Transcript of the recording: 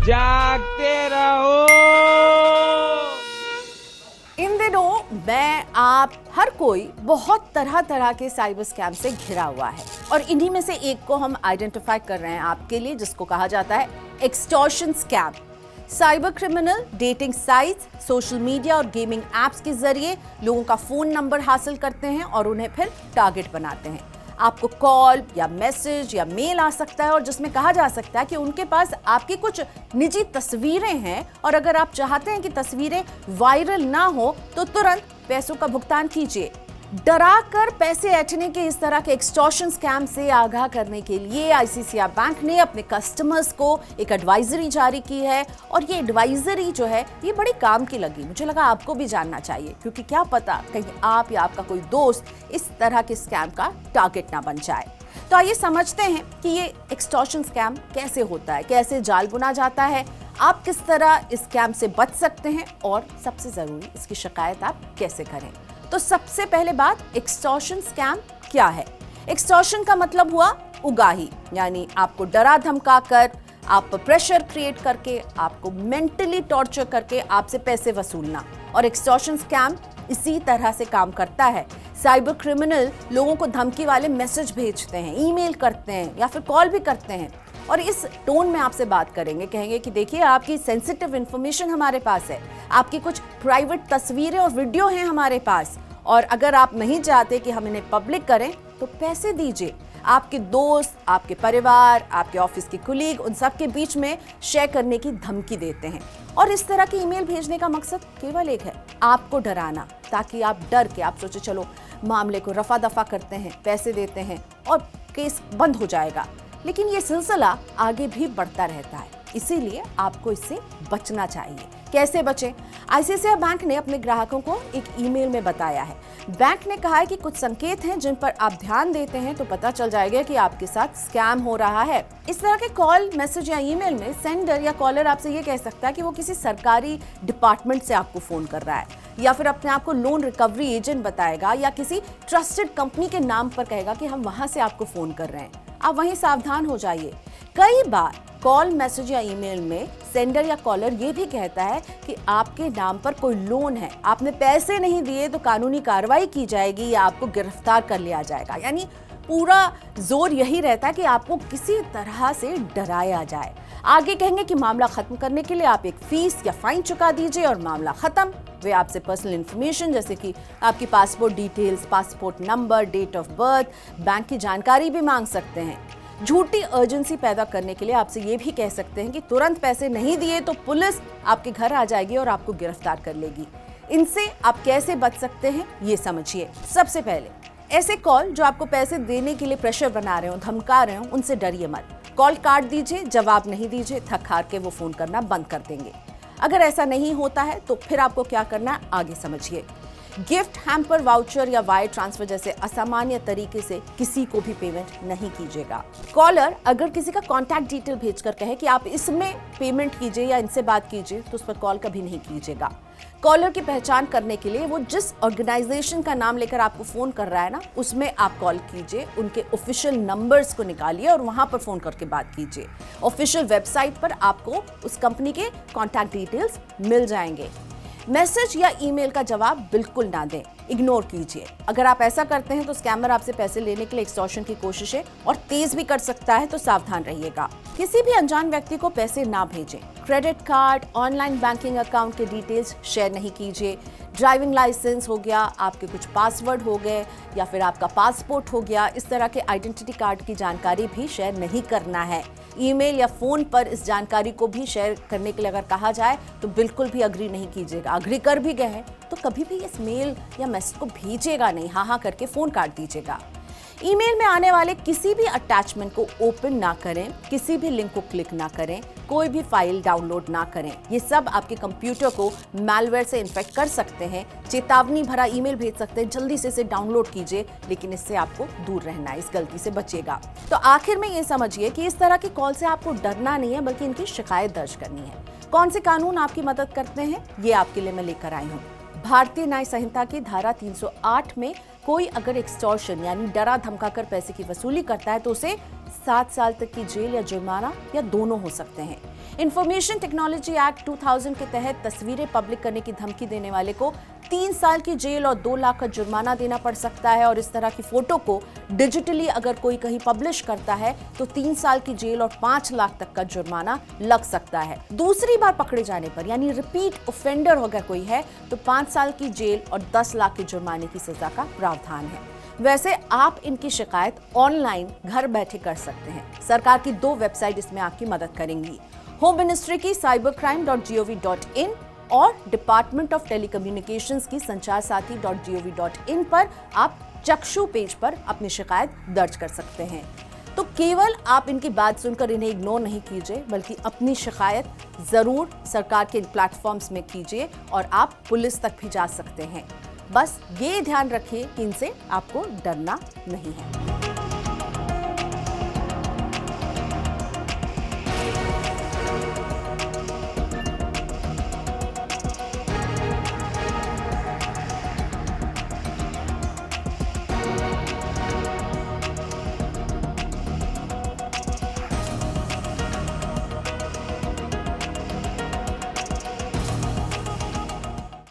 जागते रहो। इन दिनों मैं आप हर कोई बहुत तरह तरह के साइबर स्कैम से घिरा हुआ है और इन्हीं में से एक को हम आइडेंटिफाई कर रहे हैं आपके लिए, जिसको कहा जाता है extortion scam. Cyber criminal dating sites, social media और गेमिंग एप्स के जरिए लोगों का फोन नंबर हासिल करते हैं और उन्हें फिर टारगेट बनाते हैं। आपको कॉल या मैसेज या मेल आ सकता है और जिसमें कहा जा सकता है कि उनके पास आपकी कुछ निजी तस्वीरें हैं और अगर आप चाहते हैं कि तस्वीरें वायरल ना हो तो तुरंत पैसों का भुगतान कीजिए। डरा कर पैसे ऐंठने के इस तरह के एक्सटॉर्शन स्कैम से आगाह करने के लिए आईसीआईसीआई बैंक ने अपने कस्टमर्स को एक एडवाइजरी जारी की है और ये एडवाइजरी जो है ये बड़ी काम की लगी। मुझे लगा आपको भी जानना चाहिए, क्योंकि क्या पता कहीं आप या आपका कोई दोस्त इस तरह के स्कैम का टारगेट ना बन जाए। तो आइए समझते हैं कि ये एक्सटॉर्शन स्कैम कैसे होता है, कैसे जाल बुना जाता है, आप किस तरह इस स्कैम से बच सकते हैं और सबसे जरूरी इसकी शिकायत आप कैसे करें। तो सबसे पहले बात, एक्सटॉर्शन स्कैम क्या है। एक्सटॉर्शन का मतलब हुआ उगाही, यानी आपको डरा धमका कर, आप प्रेशर क्रिएट करके, आपको मेंटली टॉर्चर करके आपसे पैसे वसूलना। और एक्सटॉर्शन स्कैम इसी तरह से काम करता है। साइबर क्रिमिनल लोगों को धमकी वाले मैसेज भेजते हैं, ईमेल करते हैं या फिर कॉल भी करते हैं और इस टोन में आपसे बात करेंगे, कहेंगे कि देखिए आपकी सेंसिटिव इंफॉर्मेशन हमारे पास है, आपकी कुछ प्राइवेट तस्वीरें और वीडियो हैं हमारे पास और अगर आप नहीं चाहते कि हम इन्हें पब्लिक करें तो पैसे दीजिए। आपके दोस्त, आपके परिवार, आपके ऑफिस के कुलीग, उन सब के बीच में शेयर करने की धमकी देते हैं। और इस तरह की ईमेल भेजने का मकसद केवल एक है, आपको डराना, ताकि आप डर के आप सोचे चलो मामले को रफा दफा करते हैं, पैसे देते हैं और केस बंद हो जाएगा। लेकिन ये सिलसिला आगे भी बढ़ता रहता है, इसीलिए आपको इससे बचना चाहिए। कैसे बचें? आईसीआईसीआई बैंक ने अपने ग्राहकों को एक ईमेल में बताया है। बैंक ने कहा है कि कुछ संकेत हैं जिन पर आप ध्यान देते हैं तो पता चल जाएगा कि आपके साथ स्कैम हो रहा है। इस तरह के कॉल, मैसेज या ईमेल में सेंडर या कॉलर आपसे ये कह सकता है कि वो किसी सरकारी डिपार्टमेंट से आपको फोन कर रहा है या फिर अपने आप को लोन रिकवरी एजेंट बताएगा या किसी ट्रस्टेड कंपनी के नाम पर कहेगा कि हम वहां से आपको फोन कर रहे हैं। आप वहीं सावधान हो जाइए। कई बार कॉल, मैसेज या ईमेल में सेंडर या कॉलर ये भी कहता है कि आपके नाम पर कोई लोन है, आपने पैसे नहीं दिए तो कानूनी कार्रवाई की जाएगी या आपको गिरफ्तार कर लिया जाएगा। यानी पूरा जोर यही रहता है कि आपको किसी तरह से डराया जाए। आगे कहेंगे कि मामला खत्म करने के लिए आप एक फीस या फाइन चुका दीजिए और मामला खत्म। वे आपसे पर्सनल इंफॉर्मेशन जैसे कि आपकी passport details, passport number, date of birth, bank की जानकारी भी मांग सकते हैं। झूठी अर्जेंसी पैदा करने के लिए आपसे ये भी कह सकते हैं कि तुरंत पैसे नहीं दिए तो पुलिस आपके घर आ जाएगी और आपको गिरफ्तार कर लेगी। इनसे आप कैसे बच सकते हैं ये समझिए। सबसे पहले, ऐसे कॉल जो आपको पैसे देने के लिए प्रेशर बना रहे हो, धमका रहे हो, उनसे डरिए मत। कॉल काट दीजिए, जवाब नहीं दीजिए, थक हार के वो फोन करना बंद कर देंगे। अगर ऐसा नहीं होता है तो फिर आपको क्या करना है आगे समझिए। गिफ्ट हैम्पर, वाउचर या वायर ट्रांसफर जैसे असामान्य तरीके से किसी को भी पेमेंट नहीं कीजिएगा। कॉलर अगर किसी का कॉन्टैक्ट डिटेल भेजकर कहे कि आप इसमें पेमेंट कीजिए या इनसे बात कीजिए तो उस पर कॉल कभी नहीं कीजिएगा। कॉलर की पहचान करने के लिए वो जिस ऑर्गेनाइजेशन का नाम लेकर आपको फोन कर रहा है ना, उसमें आप कॉल कीजिए, उनके ऑफिशियल नंबर्स को निकालिए और वहां पर फोन करके बात कीजिए। ऑफिशियल वेबसाइट पर आपको उस कंपनी के कॉन्टैक्ट डिटेल्स मिल जाएंगे। मैसेज या ईमेल का जवाब बिल्कुल ना दें, इग्नोर कीजिए। अगर आप ऐसा करते हैं तो स्कैमर आपसे पैसे लेने के लिए एक्सटॉर्शन की कोशिशें और तेज भी कर सकता है, तो सावधान रहिएगा। किसी भी अनजान व्यक्ति को पैसे ना भेजें। Credit card, online banking account के डिटेल्स शेयर नहीं कीजिए। ड्राइविंग लाइसेंस हो गया, आपके कुछ पासवर्ड हो गए या फिर आपका पासपोर्ट हो गया, इस तरह के आइडेंटिटी कार्ड की जानकारी भी शेयर नहीं करना है। ईमेल या फोन पर इस जानकारी को भी शेयर करने के लिए अगर कहा जाए तो बिल्कुल भी अग्री नहीं कीजिएगा। अग्री कर भी गए हैं तो कभी भी इस मेल या मैसेज को भेजिएगा नहीं, हाँ हाँ करके फोन काट दीजिएगा। ईमेल में आने वाले किसी भी अटैचमेंट को ओपन ना करें, किसी भी लिंक को क्लिक ना करें, कोई भी फाइल डाउनलोड ना करें। ये सब आपके कंप्यूटर को मैलवेयर से इन्फेक्ट कर सकते हैं। चेतावनी भरा ईमेल भेज सकते हैं, जल्दी से इसे डाउनलोड कीजिए, लेकिन इससे आपको दूर रहना है, इस गलती से बचिएगा। तो आखिर में ये समझिए कि इस तरह की कॉल से आपको डरना नहीं है, बल्कि इनकी शिकायत दर्ज करनी है। कौन से कानून आपकी मदद करते हैं ये आपके लिए मैं लेकर आई हूँ। भारतीय न्याय संहिता की धारा 308 में कोई अगर एक्सटॉर्शन यानी डरा धमकाकर पैसे की वसूली करता है तो उसे 7 साल तक की जेल या जुर्माना या दोनों हो सकते हैं। इंफॉर्मेशन टेक्नोलॉजी एक्ट 2000 के तहत तस्वीरें पब्लिक करने की धमकी देने वाले को 3 साल की जेल और 2 लाख का जुर्माना देना पड़ सकता है। और इस तरह की फोटो को डिजिटली अगर कोई कहीं पब्लिश करता है तो 3 साल की जेल और 5 लाख तक का जुर्माना लग सकता है। दूसरी बार पकड़े जाने पर यानी रिपीट ऑफेंडर अगर कोई है तो 5 साल की जेल और 10 लाख के जुर्माने की सजा का प्रावधान है। वैसे आप इनकी शिकायत ऑनलाइन घर बैठे कर सकते हैं। सरकार की 2 वेबसाइट इसमें आपकी मदद करेंगी। होम मिनिस्ट्री की cybercrime.gov.in और डिपार्टमेंट ऑफ टेलीकम्युनिकेशंस की sanchar-sathi.gov.in पर आप चक्षु पेज पर अपनी शिकायत दर्ज कर सकते हैं। तो केवल आप इनकी बात सुनकर इन्हें इग्नोर नहीं कीजिए, बल्कि अपनी शिकायत जरूर सरकार के प्लेटफॉर्म्स में कीजिए और आप पुलिस तक भी जा सकते हैं। बस ये ध्यान रखिए कि इनसे आपको डरना नहीं है।